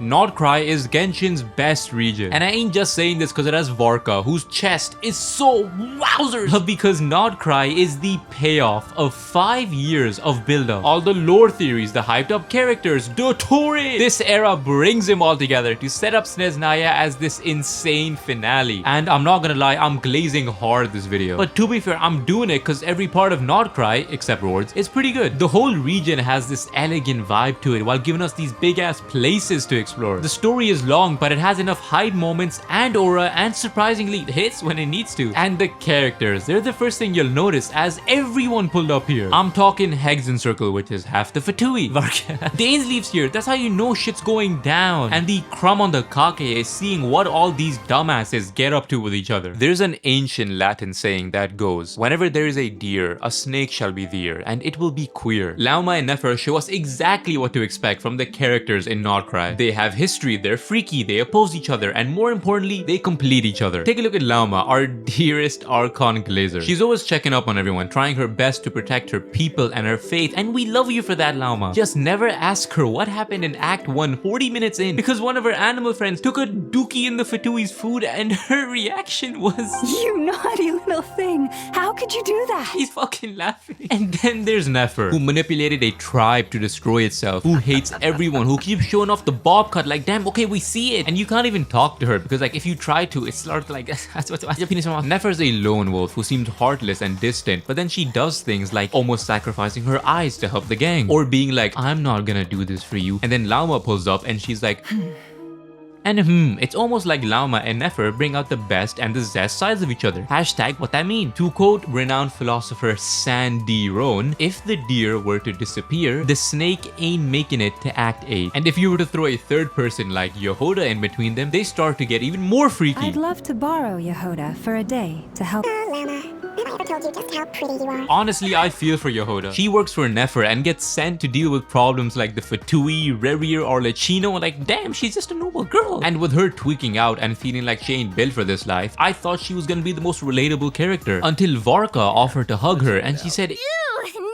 Nod-Krai is Genshin's best region. And I ain't just saying this because it has Varka, whose chest is so wowzers, but because Nod-Krai is the payoff of 5 years of build-up. All the lore theories, the hyped up characters, the story. This era brings them all together to set up snezhnaya as this insane finale. And I'm not gonna lie, I'm glazing hard this video. But to be fair, I'm doing it because every part of Nod-Krai, except Roards, is pretty good. The whole region has this elegant vibe to it while giving us these big ass places to explore. The story is long, but it has enough hide moments and aura, and surprisingly it hits when it needs to. And the characters, they're the first thing you'll notice as everyone pulled up here. I'm talking Hexen Circle, which is half the Fatui. Varka. Dainsleaf's here, that's how you know shit's going down. And the crumb on the kake is seeing what all these dumbasses get up to with each other. There's an ancient Latin saying that goes, whenever there is a deer, a snake shall be there, and it will be queer. Lauma Nefer show us exactly what to expect from the characters in Nod-Krai. They have history, they're freaky, they oppose each other, and more importantly, they complete each other. Take a look at Lauma, our dearest Archon Glazer. She's always checking up on everyone, trying her best to protect her people and her faith, and we love you for that, Lauma. Just never ask her what happened in Act 1 40 minutes in, because one of her animal friends took a dookie in the Fatui's food and her reaction was... You naughty little thing! How could you do that? He's fucking laughing. And then there's Nefer, who manipulated a tribe to destroy itself, who hates everyone, who keeps showing off the bob cut like, damn, okay, we see it. And you can't even talk to her because like if you try to, it's sort of like Nefer's a lone wolf who seems heartless and distant, but then she does things like almost sacrificing her eyes to help the gang, or being like, I'm not gonna do this for you. And then Lauma pulls up and she's like, And it's almost like Lauma and Nefer bring out the best and the zest sides of each other. Hashtag what that mean. To quote renowned philosopher Sandy Roan, if the deer were to disappear, the snake ain't making it to Act 8. And if you were to throw a third person like Jahoda in between them, they start to get even more freaky. I'd love to borrow Jahoda for a day to help. Lauma, have I ever told you just how pretty you are? Honestly, I feel for Jahoda. She works for Nefer and gets sent to deal with problems like the Fatui, Rerir, or Lechino. Like, damn, she's just a normal girl. And with her tweaking out and feeling like she ain't built for this life, I thought she was gonna be the most relatable character. Until Varka offered to hug her and she said, Ew,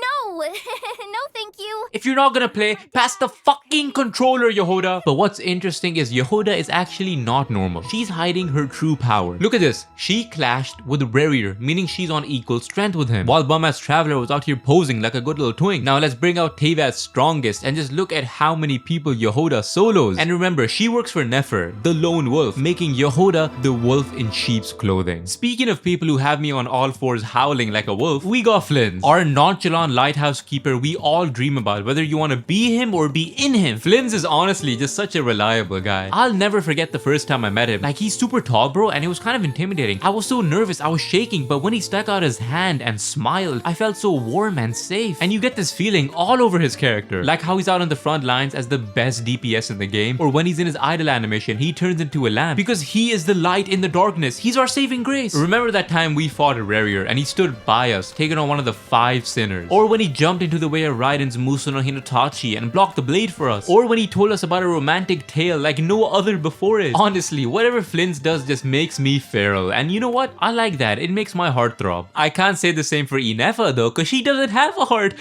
no. No, thank you. if you're not gonna play, pass the fucking controller, Jahoda. But what's interesting is Jahoda is actually not normal. She's hiding her true power. Look at this. She clashed with Rerir, meaning she's on equal strength with him, while bum-ass Traveler was out here posing like a good little twink. Now let's bring out Teyvat's strongest and just look at how many people Jahoda solos. And remember, she works for Nefer, the lone wolf, making Jahoda the wolf in sheep's clothing. Speaking of people who have me on all fours howling like a wolf, we got Flins, our nonchalant lighthouse keeper we all dream about, whether you want to be him or be in him. Flins is honestly just such a reliable guy. I'll never forget the first time I met him. Like, he's super tall, bro, and it was kind of intimidating. I was so nervous, I was shaking, but when he stuck out his hand and smiled, I felt so warm and safe. And you get this feeling all over his character, like how he's out on the front lines as the best DPS in the game, or when he's in his idle animation, he turns into a lamp because he is the light in the darkness. He's our saving grace. Remember that time we fought Rerir and he stood by us, taking on one of the 5 sinners? Or when he jumped into the way of Raiden's Muso no Hinatachi and blocked the blade for us? Or when he told us about a romantic tale like no other before it? Honestly, whatever Flins does just makes me feral, and you know what? I like that. It makes my heart throb. I can't say the same for Ineffa though, cause she doesn't have a heart.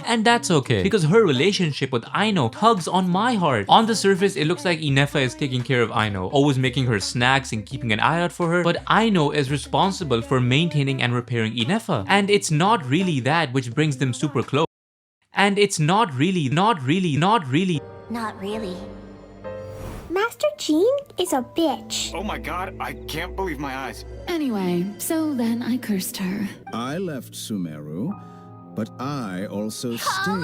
And that's okay, because her relationship with Aino tugs on my heart. On the surface, it looks like Ineffa is taking care of Aino, always making her snacks and keeping an eye out for her, but Aino is responsible for maintaining and repairing Ineffa. And it's not really that which brings them super close. And it's not really. Not really. Master Jean is a bitch. Oh my god, I can't believe my eyes. Anyway, so then I cursed her. I left Sumeru, but I also stayed.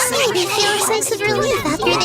Maybe feel a sense of relief after they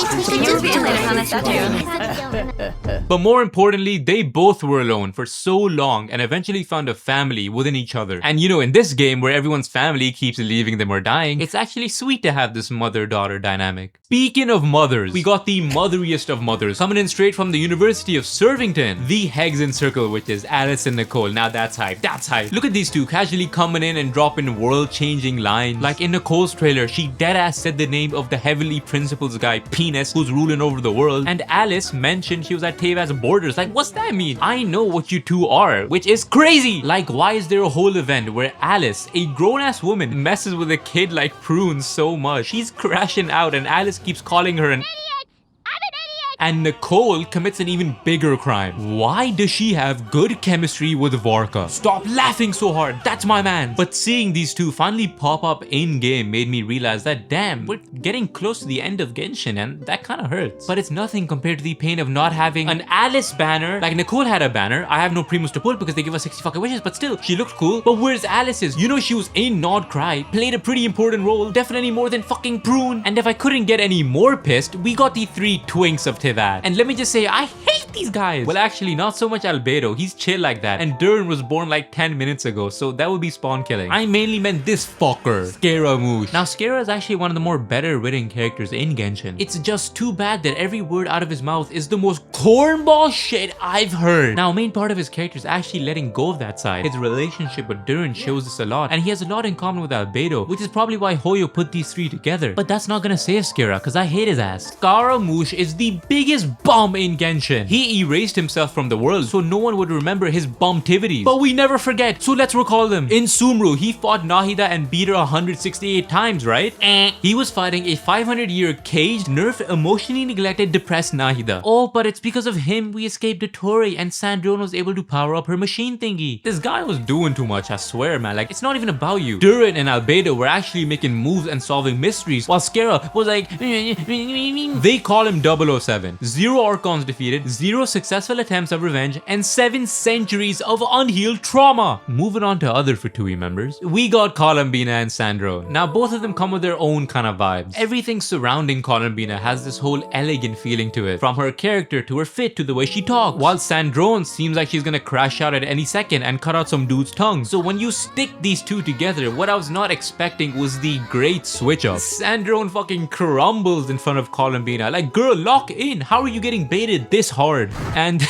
took But more importantly, they both were alone for so long and eventually found a family within each other. And you know, in this game where everyone's family keeps leaving them or dying, it's actually sweet to have this mother-daughter dynamic. Speaking of mothers, we got the motheriest of mothers coming in straight from the University of Servington, the Hexen Circle, which is Alice and Nicole. Now that's hype, that's hype. Look at these two casually coming in and dropping world-changing lines. Like in Nicole's trailer, she deadass said the name of the Heavenly Principles guy, Penis, who's ruling over the world. And Alice mentioned she was at Teyvat's borders. Like, what's that mean? I know what you two are, which is crazy. Like, why is there a whole event where Alice, a grown-ass woman, messes with a kid like Prunes so much? She's crashing out and Alice keeps calling her an idiot. And Nicole commits an even bigger crime. Why does she have good chemistry with Varka? Stop laughing so hard, that's my man. But seeing these two finally pop up in game made me realize that damn, we're getting close to the end of Genshin and that kind of hurts. But it's nothing compared to the pain of not having an Alice banner. Like Nicole had a banner, I have no Primus to pull because they give us 60 fucking wishes, but still, she looked cool. But where's Alice's? You know she was in Nod-Krai, played a pretty important role, definitely more than fucking Prune. And if I couldn't get any more pissed, we got the 3 Twinks of Teyvat. And let me just say, I hate these guys. Well, actually, not so much Albedo, he's chill like that. And Durin was born like 10 minutes ago, so that would be spawn killing. I mainly meant this fucker, Scaramouche. Now, Scara is actually one of the more better written characters in Genshin. It's just too bad that every word out of his mouth is the most cornball shit I've heard. Now, main part of his character is actually letting go of that side. His relationship with Durin shows this a lot, and he has a lot in common with Albedo, which is probably why Hoyo put these 3 together. But that's not gonna save Scara, cause I hate his ass. Scaramouche is the biggest bum in Genshin. He erased himself from the world, so no one would remember his bumtivities. But we never forget, so let's recall them. In Sumru, he fought Nahida and beat her 168 times, right? He was fighting a 500-year caged, nerfed, emotionally neglected, depressed Nahida. Oh, but it's because of him we escaped Dotori and Sandrone was able to power up her machine thingy. This guy was doing too much, I swear, man. Like, it's not even about you. Durin and Albedo were actually making moves and solving mysteries, while Scara was like, they call him 007. 0 Archons defeated, 0 successful attempts of revenge, and 7 centuries of unhealed trauma. Moving on to other Fatui members, we got Columbina and Sandro. Now, both of them come with their own kind of vibes. Everything surrounding Columbina has this whole elegant feeling to it, from her character to her fit to the way she talks, while Sandrone seems like she's gonna crash out at any second and cut out some dude's tongue. So when you stick these two together, what I was not expecting was the great switch up. Sandrone fucking crumbles in front of Columbina. Like, girl, lock in. How are you getting baited this hard? And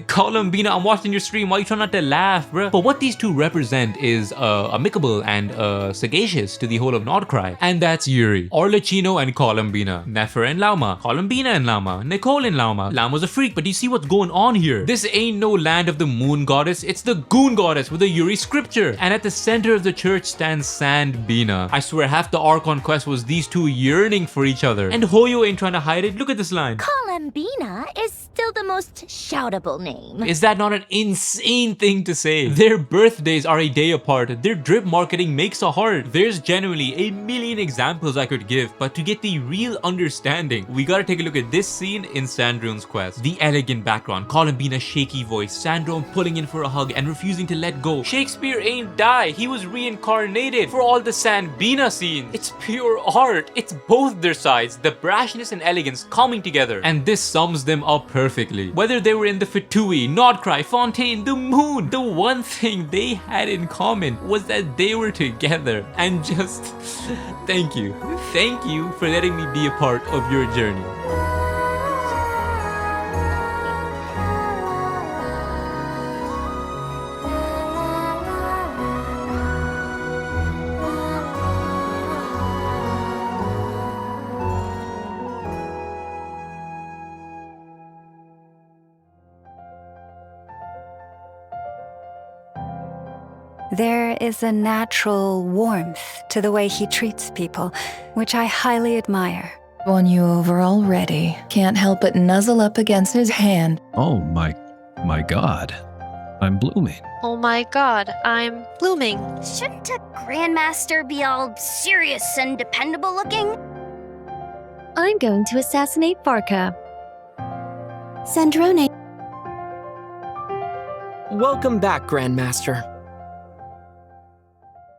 Columbina, I'm watching your stream. Why are you trying not to laugh, bro? But what these two represent is amicable and sagacious to the whole of Nod-Krai. And that's Yuri, Orlechino and Columbina, Nefer and Lauma, Columbina and Lauma, Nicole and Lauma. Lauma's a freak, but you see what's going on here? This ain't no land of the moon goddess, it's the goon goddess with the Yuri scripture. And at the center of the church stands Sandbina. I swear half the Archon quest was these two yearning for each other. And Hoyo ain't trying to hide it. Look at this line. Columbina is still the most shoutable name. Is that not an insane thing to say? Their birthdays are a day apart. Their drip marketing makes a heart. There's genuinely a million examples I could give, but to get the real understanding, we gotta take a look at this scene in Sandrone's quest. The elegant background, Columbina's shaky voice, Sandrone pulling in for a hug and refusing to let go. Shakespeare ain't die, he was reincarnated. For all the Sandbina scenes, it's pure art. It's both their sides, the brashness and elegance coming together. And this sums them up perfectly. Whether they were in the Fatui, Nod-Krai, Fontaine, the moon, the one thing they had in common was that they were together. And just thank you. Thank you for letting me be a part of your journey. There is a natural warmth to the way he treats people, which I highly admire. Won you over already. Can't help but nuzzle up against his hand. Oh my god. I'm blooming. Oh my god, I'm blooming. Shouldn't a Grandmaster be all serious and dependable looking? I'm going to assassinate Varka. Sandrone. Welcome back, Grandmaster.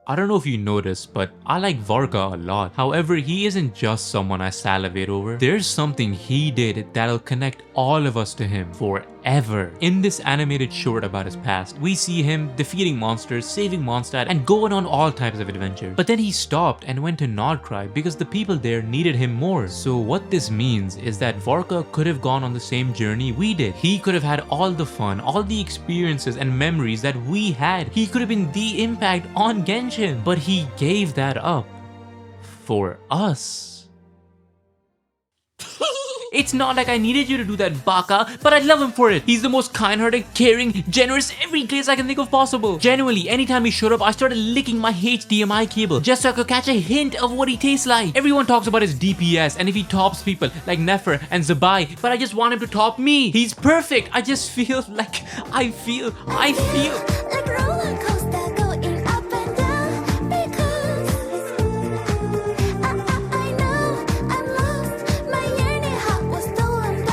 I don't know if you noticed, but I like Varka a lot. However, he isn't just someone I salivate over. There's something he did that'll connect all of us to him forever. In this animated short about his past, we see him defeating monsters, saving Mondstadt, and going on all types of adventures. But then he stopped and went to Nod-Krai because the people there needed him more. So what this means is that Varka could have gone on the same journey we did. He could have had all the fun, all the experiences and memories that we had. He could have been the impact on Genshin, but he gave that up for us. It's not like I needed you to do that, Baka, but I love him for it. He's the most kind-hearted, caring, generous, every glaze I can think of possible. Genuinely, anytime he showed up, I started licking my HDMI cable just so I could catch a hint of what he tastes like. Everyone talks about his DPS and if he tops people like Nefer and Zabai, but I just want him to top me. He's perfect. I just feel like I feel. Like roller coaster going up and down because I know I'm lost. My yearning heart was stolen by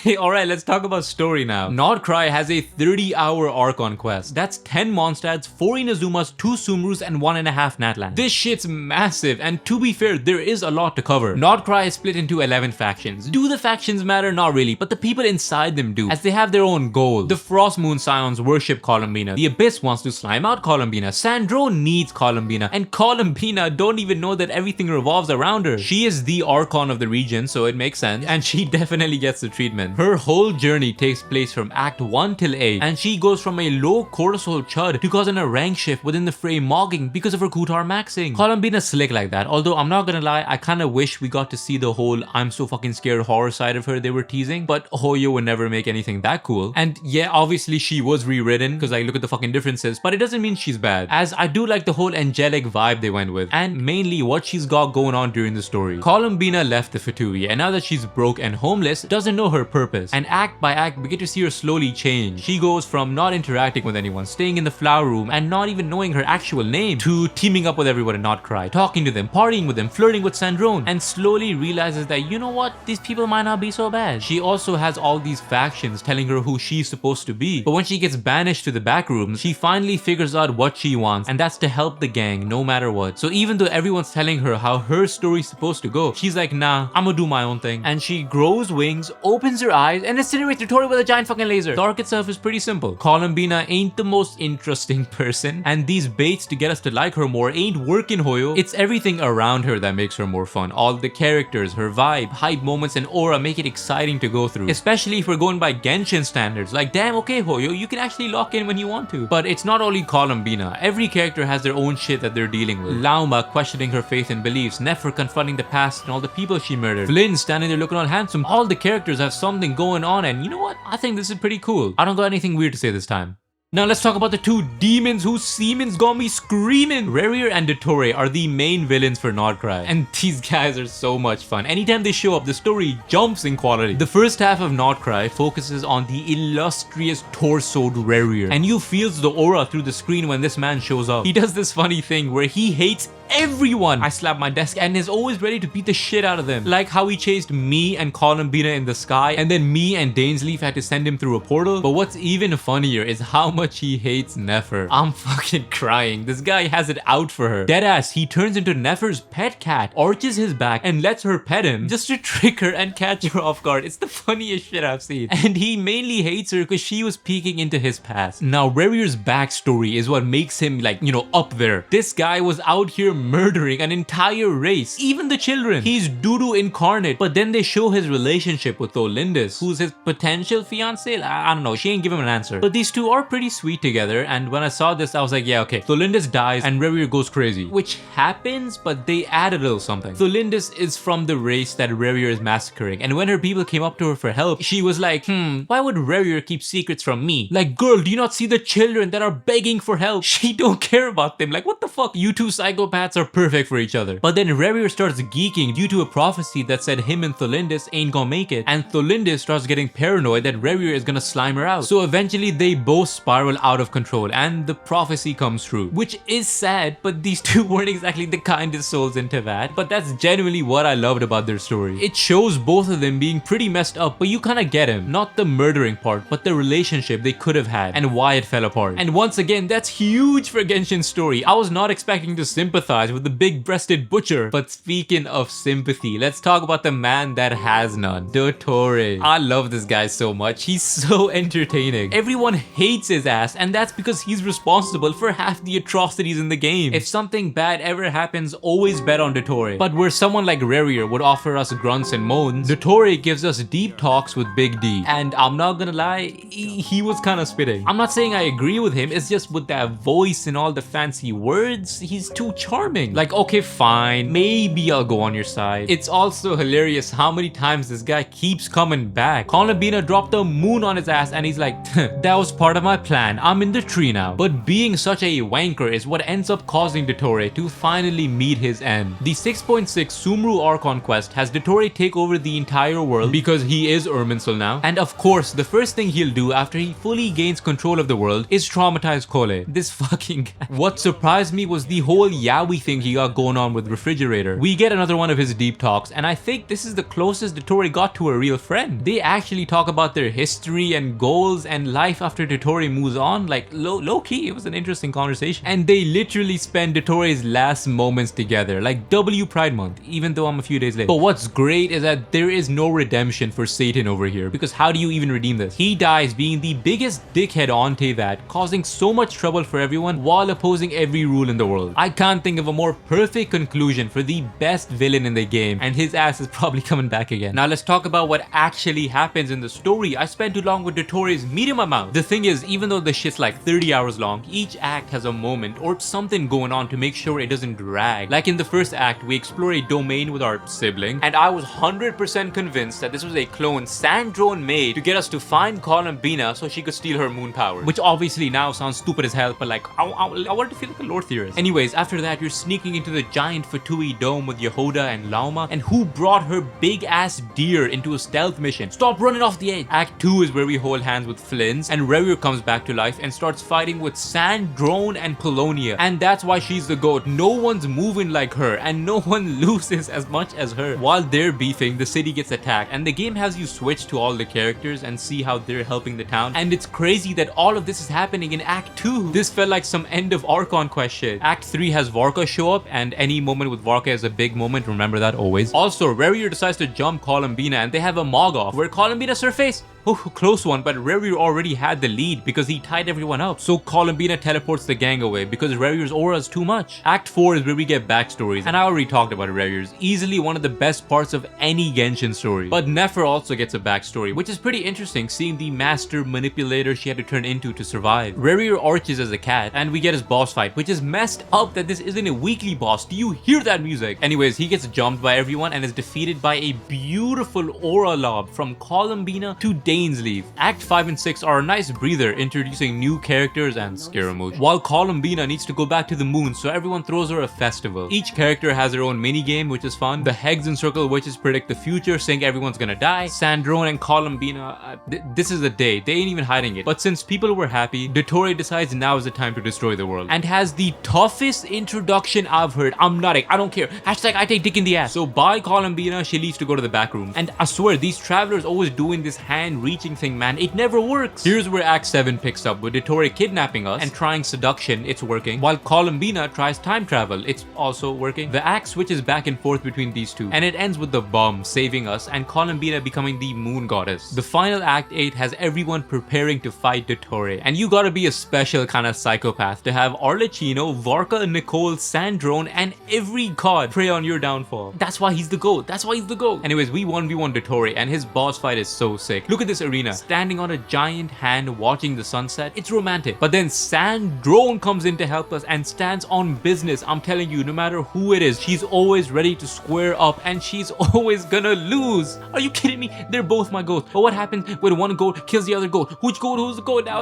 you. Alright, let's talk about story now. Nod-Krai has a 30-hour arc on quest. That's 10 Mondstads, 4 Inazumas, 2 Sumrus, and 1.5 Natlan. This shit's massive, and to be fair, there is a lot to cover. Nod-Krai is split into 11 factions. Do the factions matter? Not really, but the people inside them do, as they have their own goals. The Frost Moon Scions worship Columbina. The Abyss wants to slime out Columbina. Sandro needs Columbina, and Columbina don't even know that everything revolves around her. She is the Archon of the region, so it makes sense, and she definitely gets the treatment. Her whole journey takes place from Act 1 till 8, and she goes from a low cortisol chud to causing a rank shift within the fray mogging because of her Kutar maxing. Columbina's slick like that, although I'm not gonna lie, I kinda wish we got to see the whole I'm so fucking scared horror side of her they were teasing, but Hoyo would never make anything that cool. And yeah, obviously she was rewritten, because like look at the fucking differences, but it doesn't mean she's bad, as I do like the whole angelic vibe they went with, and mainly what she's got going on during the story. Columbina left the Fatui, and now that she's broke and homeless, doesn't know her purpose, and act by act we get to see her slowly change. She goes from not interacting with anyone, staying in the flower room, and not even knowing her actual name, to teaming up with everyone in Nod-Krai, talking to them, partying with them, flirting with Sandrone, and slowly realizes that, you know what, these people might not be so bad. She also has all these factions telling her who she's supposed to be, but when she gets banished to the back rooms, she finally figures out what she wants, and that's to help the gang no matter what. So even though everyone's telling her how her story's supposed to go, she's like, nah, I'ma do my own thing. And she grows wings, opens her eyes, and incinerates Tori with a giant fucking laser. The arc itself is pretty simple. Columbina ain't the most interesting person, and these baits to get us to like her more ain't working, Hoyo. It's everything around her that makes her more fun. All the characters, her vibe, hype moments, and aura make it exciting to go through. Especially if we're going by Genshin standards. Like, damn, okay, Hoyo, you can actually lock in when you want to. But it's not only Columbina. Every character has their own shit that they're dealing with. Lauma questioning her faith and beliefs. Nefer confronting the past and all the people she murdered. Flins standing there looking all handsome. All the characters have something going on, and you know what? I think this is pretty cool. I don't got anything weird to say this time. Now let's talk about the two demons whose semen's got me screaming. Rerir and Dottore are the main villains for Nod-Krai, and these guys are so much fun. Anytime they show up, the story jumps in quality. The first half of Nod-Krai focuses on the illustrious torsoed Rerir, and you feels the aura through the screen when this man shows up. He does this funny thing where he hates everyone. I slap my desk and is always ready to beat the shit out of them. Like how he chased me and Columbina in the sky, and then me and Dainsleif had to send him through a portal. But what's even funnier is how much he hates Nefer. I'm fucking crying. This guy has it out for her. Deadass, he turns into Nefer's pet cat, arches his back, and lets her pet him just to trick her and catch her off guard. It's the funniest shit I've seen. And he mainly hates her because she was peeking into his past. Now, Rerir's backstory is what makes him, like, you know, up there. This guy was out here murdering an entire race, even the children. He's Dudu incarnate, but then they show his relationship with Tholindis, who's his potential fiance. I don't know, she ain't give him an answer. But these two are pretty sweet together, and when I saw this, I was like, yeah, okay. Tholindis dies and Rerir goes crazy, which happens, but they add a little something. Tholindis is from the race that Rerir is massacring, and when her people came up to her for help, she was like, why would Rerir keep secrets from me? Like, girl, do you not see the children that are begging for help? She don't care about them. Like, what the fuck? You two psychopaths are perfect for each other. But then Rerir starts geeking due to a prophecy that said him and Tholindis ain't gonna make it, and Tholindis starts getting paranoid that Rerir is gonna slime her out. So eventually they both spiral out of control, and the prophecy comes true, which is sad, but these two weren't exactly the kindest souls in Teyvat. But that's genuinely what I loved about their story. It shows both of them being pretty messed up, but you kinda get him. Not the murdering part, but the relationship they could have had and why it fell apart. And once again, that's huge for Genshin's story. I was not expecting to sympathize with the big-breasted butcher. But speaking of sympathy, let's talk about the man that has none, Dottore. I love this guy so much. He's so entertaining. Everyone hates his ass, and that's because he's responsible for half the atrocities in the game. If something bad ever happens, always bet on Dottore. But where someone like Rerir would offer us grunts and moans, Dottore gives us deep talks with Big D. And I'm not gonna lie, he was kinda spitting. I'm not saying I agree with him, it's just with that voice and all the fancy words, he's too charming. charming. Like, okay, fine, maybe I'll go on your side. It's also hilarious how many times this guy keeps coming back. Columbina dropped the moon on his ass and he's like, that was part of my plan, I'm in the tree now. But being such a wanker is what ends up causing Dottore to finally meet his end. The 6.6 Sumru Archon quest has Dottore take over the entire world because he is Irminsul now. And of course, the first thing he'll do after he fully gains control of the world is traumatize Cole. This fucking guy. What surprised me was the whole yaoi thing he got going on with Refrigerator. We get another one of his deep talks, and I think this is the closest Dottore got to a real friend. They actually talk about their history and goals and life after Dottore moves on. Like, low-key, it was an interesting conversation. And they literally spend Dottore's last moments together, like W Pride Month, even though I'm a few days late. But what's great is that there is no redemption for Satan over here, because how do you even redeem this? He dies being the biggest dickhead on Teyvat, causing so much trouble for everyone while opposing every rule in the world. I can't think of a more perfect conclusion for the best villain in the game, and his ass is probably coming back again. Now let's talk about what actually happens in the story. I spent too long with Dottore's meat in my mouth. The thing is, even though the shit's like 30 hours long, each act has a moment or something going on to make sure it doesn't drag. Like in the first act, we explore a domain with our sibling, and I was 100% convinced that this was a clone sand drone made to get us to find Columbina so she could steal her moon power. Which obviously now sounds stupid as hell, but like, I wanted to feel like a lore theorist. Anyways, after that, you're sneaking into the giant Fatui dome with Jahoda and Lauma, and who brought her big ass deer into a stealth mission? Stop running off the edge! Act 2 is where we hold hands with Flins, and Rerir comes back to life and starts fighting with Sand Drone and Polonia. And that's why she's the GOAT. No one's moving like her, and no one loses as much as her. While they're beefing, the city gets attacked, and the game has you switch to all the characters and see how they're helping the town. And it's crazy that all of this is happening in Act 2. This felt like some end of Archon quest shit. Act 3 has Varka show up, and any moment with Varka is a big moment, remember that always. Also, Rerir decides to jump Columbina, and they have a Mog off where Columbina surface. Oh, close one, but Rerir already had the lead because he tied everyone up. So Columbina teleports the gang away because Rerir's aura is too much. Act 4 is where we get backstories, and I already talked about Rerir's. Easily one of the best parts of any Genshin story. But Nefer also gets a backstory, which is pretty interesting, seeing the master manipulator she had to turn into to survive. Rerir arches as a cat, and we get his boss fight, which is messed up that this isn't a weekly boss. Do you hear that music? Anyways, he gets jumped by everyone and is defeated by a beautiful aura lob from Columbina to Dainsleaf. Act 5 and 6 are a nice breather, introducing new characters and scare emoji. While Columbina needs to go back to the moon, so everyone throws her a festival. Each character has their own mini game, which is fun. The Hex and Circle witches predict the future, saying everyone's gonna die. Sandrone and Columbina, this is the day. They ain't even hiding it. But since people were happy, Dottore decides now is the time to destroy the world, and has the toughest introduction I've heard. I'm nutting. I don't care. Hashtag I take dick in the ass. So by Columbina, she leaves to go to the back room. And I swear, these travelers always doing this hand-reaching thing, man. It never works. Here's where Act 7 picks up, with Dottore kidnapping us and trying seduction. It's working. While Columbina tries time travel. It's also working. The act switches back and forth between these two, and it ends with the bum saving us and Columbina becoming the moon goddess. The final Act 8 has everyone preparing to fight Dottore, and you gotta be a special kind of psychopath to have Arlecchino, Varka, Nicole, Sandrone, and every god prey on your downfall. That's why he's the GOAT. That's why he's the GOAT. Anyways, we 1v1 Dottore, and his boss fight is so sick. Look at this arena, standing on a giant hand watching the sunset. It's romantic. But then Sandrone comes in to help us and stands on business. I'm telling you, no matter who it is, she's always ready to square up, and she's always gonna lose. Are you kidding me? They're both my goats. But what happens when one goat kills the other goat? Which goat? Who's the goat now?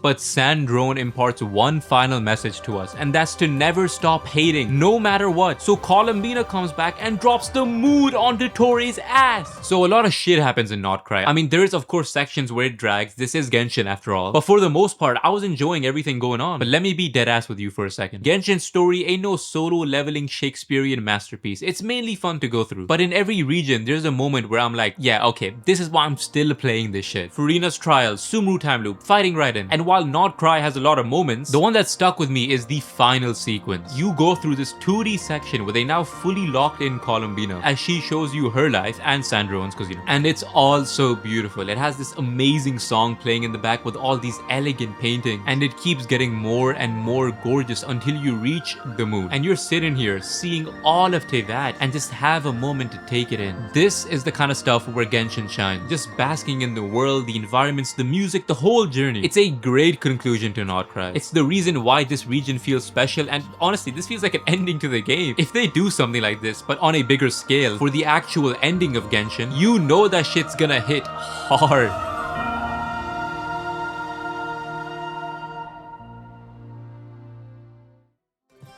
But Sandrone imparts one final message to us, and that's to never stop hating, no matter what. So Columbina comes back and drops the mood on Dottore's ass. So a lot of shit happens in Nod-Krai. I mean, there is of course sections where it drags. This is Genshin after all. But for the most part, I was enjoying everything going on. But let me be dead ass with you for a second. Genshin's story ain't no solo leveling Shakespearean masterpiece. It's mainly fun to go through. But in every region, there's a moment where I'm like, yeah, okay, this is why I'm still playing this shit. Furina's Trials, Sumru Time Loop, Fighting Raiden. And while Nod-Krai has a lot of moments, the one that stuck with me is the final sequence. You go through this 2D section with a now fully locked in Columbina as she shows you her life and Sandrone's, cause you know. And it's all so beautiful. beautiful. It has this amazing song playing in the back with all these elegant paintings, and it keeps getting more and more gorgeous until you reach the moon. And you're sitting here seeing all of Teyvat and just have a moment to take it in. This is the kind of stuff where Genshin shines. Just basking in the world, the environments, the music, the whole journey. It's a great conclusion to Nod-Krai. It's the reason why this region feels special, and honestly, this feels like an ending to the game. If they do something like this, but on a bigger scale, for the actual ending of Genshin, you know that shit's gonna hit hard.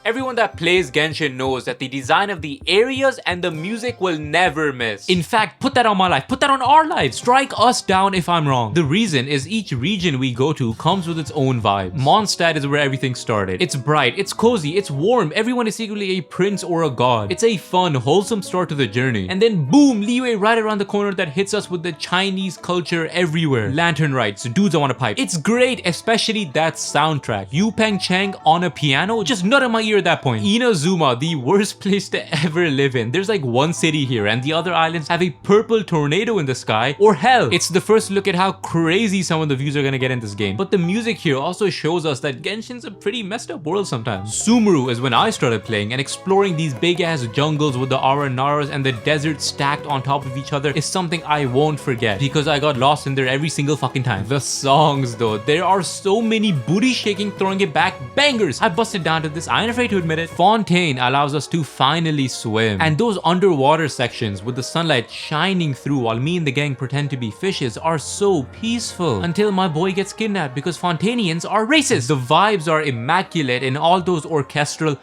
Everyone that plays Genshin knows that the design of the areas and the music will never miss. In fact, put that on my life, put that on our lives. Strike us down if I'm wrong. The reason is each region we go to comes with its own vibe. Mondstadt is where everything started. It's bright, it's cozy, it's warm. Everyone is secretly a prince or a god. It's a fun, wholesome start to the journey. And then boom, Liyue right around the corner that hits us with the Chinese culture everywhere. Lantern rites, dudes I want to pipe. It's great, especially that soundtrack. Yu Peng Cheng on a piano, just nut in my ear at that point. Inazuma, the worst place to ever live in. There's like one city here and the other islands have a purple tornado in the sky, or hell, it's the first look at how crazy some of the views are gonna get in this game. But the music here also shows us that Genshin's a pretty messed up world sometimes. Sumeru is when I started playing, and exploring these big ass jungles with the Aranaras and the desert stacked on top of each other is something I won't forget because I got lost in there every single fucking time. The songs though, there are so many booty shaking, throwing it back bangers. I busted down to this, I ain't afraid to admit it. Fontaine allows us to finally swim, and those underwater sections with the sunlight shining through while me and the gang pretend to be fishes are so peaceful until my boy gets kidnapped because Fontainians are racist. The vibes are immaculate and all those orchestral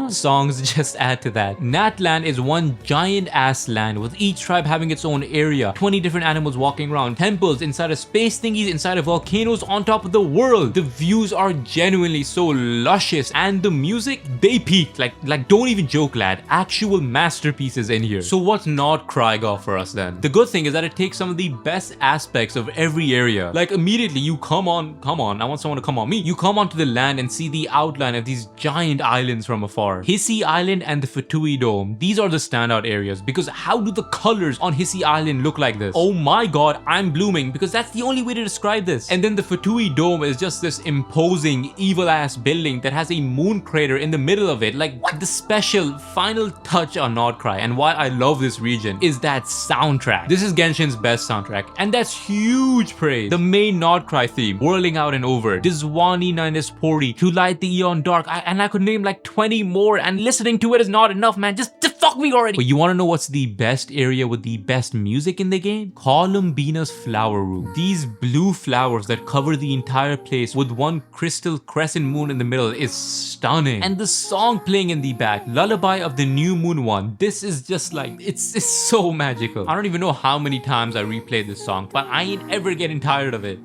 songs just add to that. Natland is one giant ass land with each tribe having its own area, 20 different animals walking around, temples inside of space thingies, inside of volcanoes on top of the world. The views are genuinely so luscious, and the music, they peaked. Like don't even joke, lad. Actual masterpieces in here. So what's Nod-Krai got for us then? The good thing is that it takes some of the best aspects of every area. Like immediately you come on, I want someone to come on me. You come onto the land and see the outline of these giant islands from afar. Hissy Island and the Fatui Dome. These are the standout areas because how do the colors on Hissy Island look like this? Oh my god, I'm blooming because that's the only way to describe this. And then the Fatui Dome is just this imposing evil ass building that has a moon crater in the middle of it. Like the special final touch on Nod-Krai, and why I love this region is that soundtrack. This is Genshin's best soundtrack, and that's huge praise. The main Nod-Krai theme, whirling out and over, Dizwani Nanispori, To Light the Eon Dark, and I could name like 20 more, and listening to it is not enough, man. Just fuck me already. But you want to know what's the best area with the best music in the game? Columbina's flower room. These blue flowers that cover the entire place with one crystal crescent moon in the middle is stunning. And the song playing in the back, Lullaby of the New Moon one, this is just like, it's so magical. I don't even know how many times I replayed this song, but I ain't ever getting tired of it.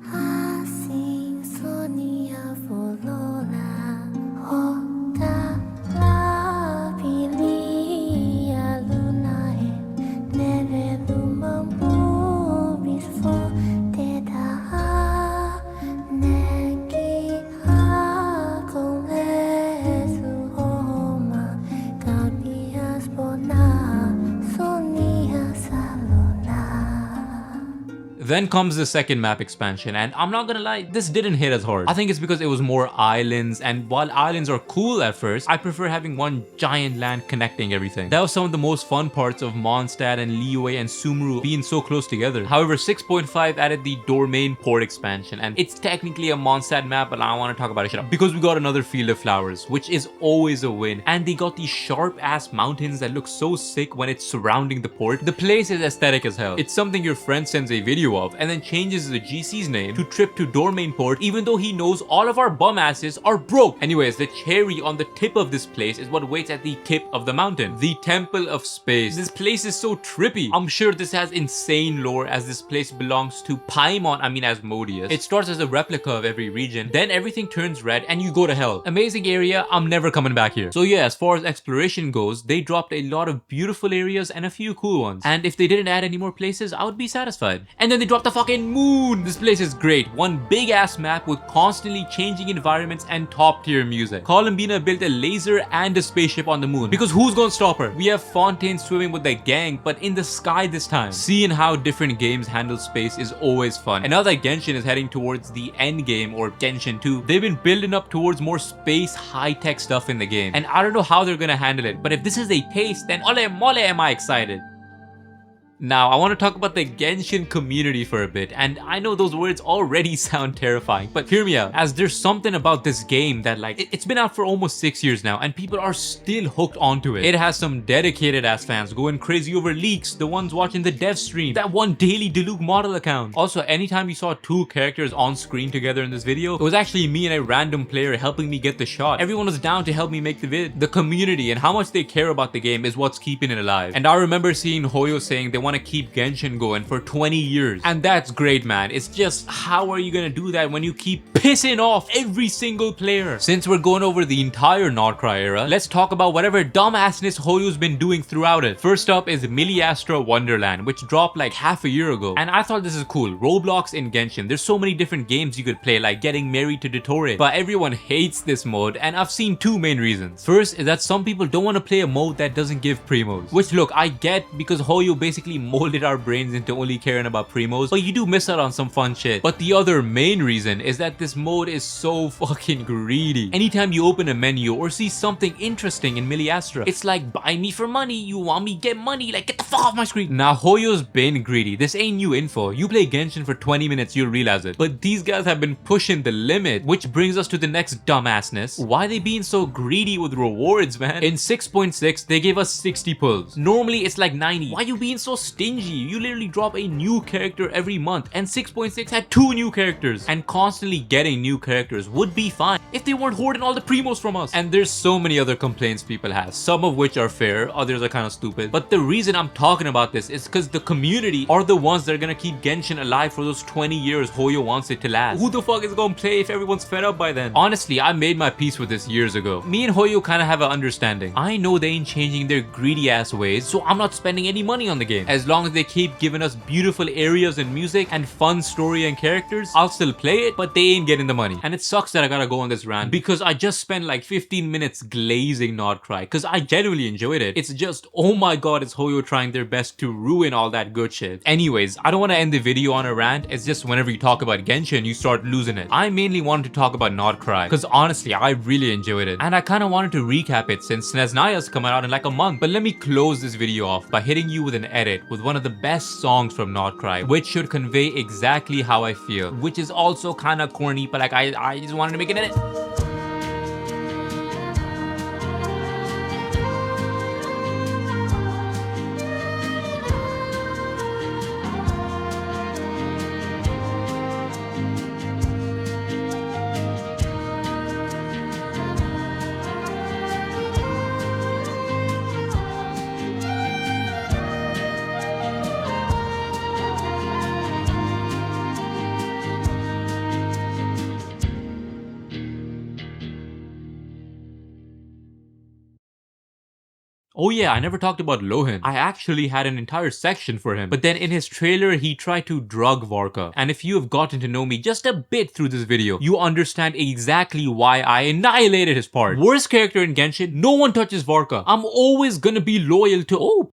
Then comes the second map expansion, and I'm not gonna lie, this didn't hit as hard. I think it's because it was more islands, and while islands are cool at first, I prefer having one giant land connecting everything. That was some of the most fun parts of Mondstadt and Liyue and Sumeru being so close together. However, 6.5 added the Domain Port expansion, and it's technically a Mondstadt map, but I don't want to talk about it shut up, because we got another Field of Flowers, which is always a win. And they got these sharp ass mountains that look so sick when it's surrounding the port. The place is aesthetic as hell. It's something your friend sends a video of and then changes the GC's name to Trip to Domain Port, even though he knows all of our bum asses are broke. Anyways, the cherry on the tip of this place is what waits at the tip of the mountain, the Temple of Space. This place is so trippy. I'm sure this has insane lore, as this place belongs to Paimon, Asmodeus. It starts as a replica of every region, then everything turns red and you go to hell. Amazing area, I'm never coming back here. So yeah, as far as exploration goes, they dropped a lot of beautiful areas and a few cool ones. And if they didn't add any more places, I would be satisfied. And then they dropped the fucking moon. This place is great. One big ass map with constantly changing environments and top tier music. Columbina built a laser and a spaceship on the moon because who's gonna stop her? We have Fontaine swimming with the gang, but in the sky this time. Seeing how different games handle space is always fun. And now that Genshin is heading towards the end game, or Genshin 2, they've been building up towards more space high-tech stuff in the game. And I don't know how they're gonna handle it, but if this is a taste, then ole mole am I excited. Now, I want to talk about the Genshin community for a bit, and I know those words already sound terrifying, but hear me out, as there's something about this game that it's been out for almost 6 years now, and people are still hooked onto it. It has some dedicated ass fans going crazy over leaks, the ones watching the dev stream, that one daily Diluc model account. Also, anytime you saw two characters on screen together in this video, it was actually me and a random player helping me get the shot. Everyone was down to help me make the vid. The community and how much they care about the game is what's keeping it alive. And I remember seeing Hoyo saying they want to keep Genshin going for 20 years. And that's great, man. It's just, how are you gonna do that when you keep pissing off every single player? Since we're going over the entire Nod-Krai era, let's talk about whatever dumbassness Hoyo's been doing throughout it. First up is Miliastra Wonderland, which dropped like half a year ago. And I thought this is cool. Roblox in Genshin. There's so many different games you could play, like getting married to Dottore. But everyone hates this mode, and I've seen two main reasons. First is that some people don't want to play a mode that doesn't give primos. Which, look, I get, because Hoyo basically molded our brains into only caring about primos, but you do miss out on some fun shit. But the other main reason is that this mode is so fucking greedy. Anytime you open a menu or see something interesting in Miliastra, it's like, buy me for money, you want me, get money, like get the fuck off my screen. Now Hoyo's been greedy. This ain't new info. You play Genshin for 20 minutes, you'll realize it. But these guys have been pushing the limit, which brings us to the next dumbassness. Why they being so greedy with rewards, man? In 6.6, they gave us 60 pulls. Normally it's like 90. Why you being so stingy? You literally drop a new character every month, and 6.6 had 2 new characters. And constantly getting new characters would be fine if they weren't hoarding all the primos from us. And there's so many other complaints people have, some of which are fair, others are kind of stupid. But the reason I'm talking about this is because the community are the ones that are gonna keep Genshin alive for those 20 years Hoyo wants it to last. Who the fuck is gonna play if everyone's fed up by then? Honestly, I made my peace with this years ago. Me and Hoyo kind of have an understanding. I know they ain't changing their greedy ass ways, so I'm not spending any money on the game. As long as they keep giving us beautiful areas and music and fun story and characters, I'll still play it, but they ain't getting the money. And it sucks that I gotta go on this rant because I just spent like 15 minutes glazing Nod-Krai because I genuinely enjoyed it. It's just, oh my god, it's Hoyo trying their best to ruin all that good shit. Anyways, I don't want to end the video on a rant. It's just whenever you talk about Genshin, you start losing it. I mainly wanted to talk about Nod-Krai because honestly, I really enjoyed it. And I kind of wanted to recap it since snezhnaya's coming out in like a month. But let me close this video off by hitting you with an edit with one of the best songs from Nod-Krai, which should convey exactly how I feel, which is also kind of corny, but like I just wanted to make an edit. Oh yeah, I never talked about Lohin. I actually had an entire section for him. But then in his trailer, he tried to drug Varka. And if you have gotten to know me just a bit through this video, you understand exactly why I annihilated his part. Worst character in Genshin, no one touches Varka. I'm always gonna be loyal to... Oh,